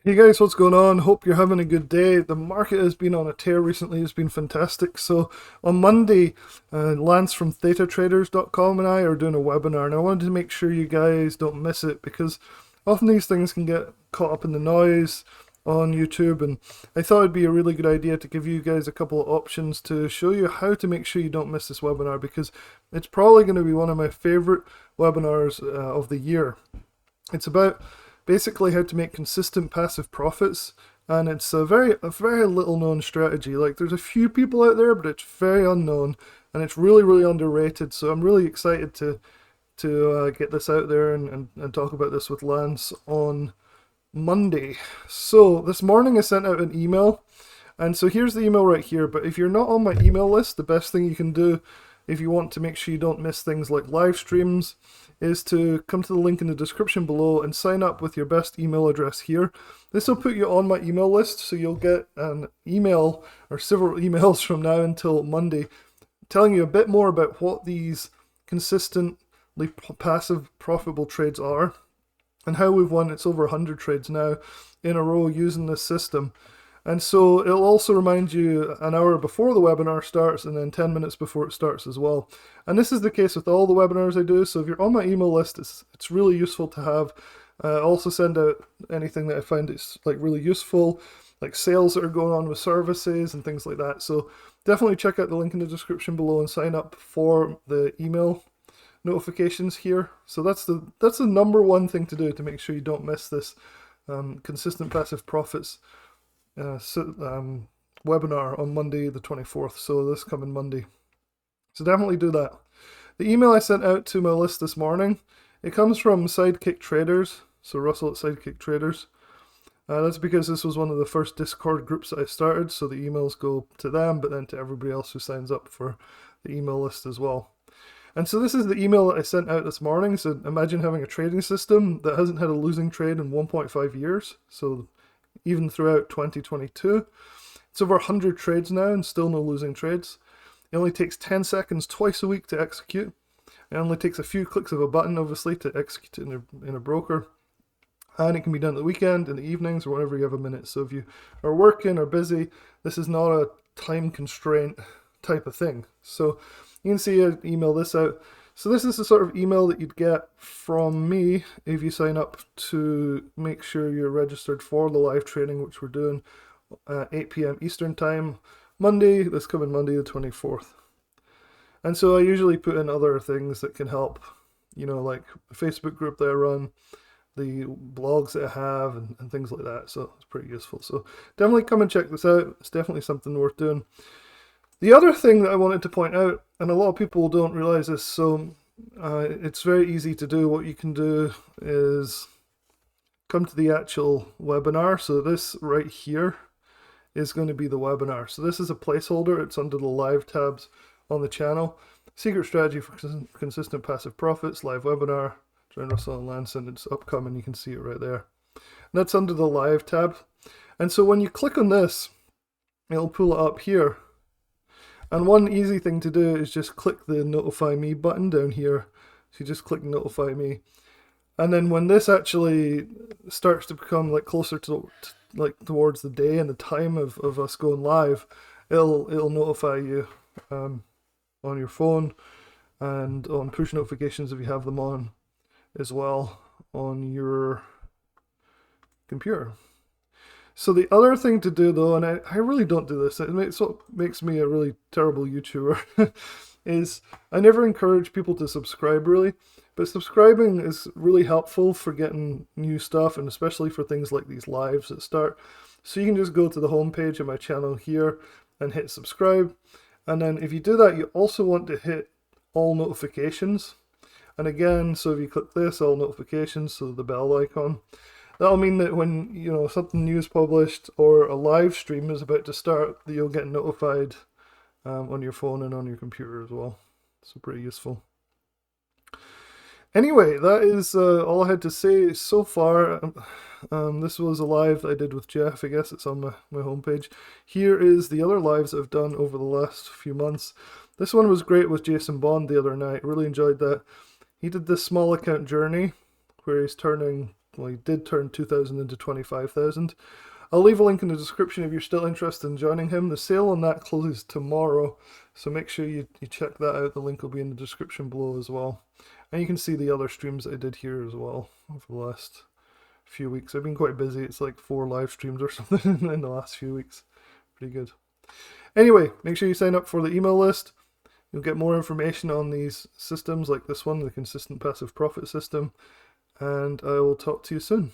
Hey guys, what's going on? Hope you're having a good day. The market has been on a tear recently, it's been fantastic. So on Monday, Lance from ThetaTraders.com and I are doing a webinar, and I wanted to make sure you guys don't miss it because often these things can get caught up in the noise on YouTube, and I thought it'd be a really good idea to give you guys a couple of options to show you how to make sure you don't miss this webinar because it's probably going to be one of my favorite webinars of the year. It's about basically how to make consistent passive profits, and it's a very little known strategy. Like there's a few people out there, but it's very unknown and it's really underrated. So I'm really excited to get this out there and talk about this with Lance on Monday. So this morning I sent out an email, and so here's the email right here. But if you're not on my email list, the best thing you can do if you want to make sure you don't miss things like live streams is to come to the link in the description below and sign up with your best email address here. This will put you on my email list, so you'll get an email or several emails from now until Monday telling you a bit more about what these consistently passive profitable trades are and how we've won. It's over 100 trades now in a row using this system. And so it'll also remind you an hour before the webinar starts and then 10 minutes before it starts as well. And this is the case with all the webinars I do. So if you're on my email list, it's really useful to have. I also send out anything that I find is like really useful, like sales that are going on with services and things like that. So definitely check out the link in the description below and sign up for the email notifications here. So that's the number one thing to do to make sure you don't miss this consistent passive profits webinar on Monday the 24th, so this coming Monday. So definitely do that. The email I sent out to my list this morning, it comes from Sidekick Traders, so Russell at Sidekick Traders. That's because this was one of the first Discord groups that I started, so the emails go to them, but then to everybody else who signs up for the email list as well. And so this is the email that I sent out this morning. So imagine having a trading system that hasn't had a losing trade in 1.5 years. So even throughout 2022. It's over 100 trades now and still no losing trades. It only takes 10 seconds twice a week to execute. It only takes a few clicks of a button, obviously, to execute it in a broker. And it can be done at the weekend, in the evenings, or whenever you have a minute. So if you are working or busy, this is not a time constraint type of thing. So you can see I email this out. So this is the sort of email that you'd get from me if you sign up to make sure you're registered for the live training, which we're doing at 8 p.m. Eastern Time, this coming Monday the 24th. And so I usually put in other things that can help, like the Facebook group that I run, the blogs that I have, and things like that. So it's pretty useful. So definitely come and check this out. It's definitely something worth doing. The other thing that I wanted to point out, and a lot of people don't realize this, so it's very easy to do. What you can do is come to the actual webinar. So this right here is going to be the webinar. So this is a placeholder. It's under the live tabs on the channel. Secret Strategy for Consistent Passive Profits, live webinar, John Russell and Lance, and it's upcoming. You can see it right there. And that's under the live tab. And so when you click on this, it'll pull it up here. And one easy thing to do is just click the notify me button down here. So you just click notify me. And then when this actually starts to become like closer to like towards the day and the time of us going live, it'll notify you on your phone and on push notifications if you have them on as well on your computer. So the other thing to do though, and I really don't do this, it's what makes me a really terrible YouTuber, is I never encourage people to subscribe really, but subscribing is really helpful for getting new stuff and especially for things like these lives that start. So you can just go to the homepage of my channel here and hit subscribe. And then if you do that, you also want to hit all notifications. And again, so if you click this, all notifications, so the bell icon, that'll mean that when something new is published or a live stream is about to start, that you'll get notified on your phone and on your computer as well. So pretty useful. Anyway, that is all I had to say so far. This was a live that I did with Jeff. I guess it's on my homepage. Here is the other lives I've done over the last few months. This one was great with Jason Bond the other night. Really enjoyed that. He did this small account journey where he's turning well, he did turn 2,000 into 25,000. I'll leave a link in the description if you're still interested in joining him. The sale on that closes tomorrow, so make sure you check that out. The link will be in the description below as well. And you can see the other streams that I did here as well over the last few weeks. I've been quite busy. It's like 4 live streams or something in the last few weeks. Pretty good. Anyway, make sure you sign up for the email list. You'll get more information on these systems like this one, the Consistent Passive Profit System. And I will talk to you soon.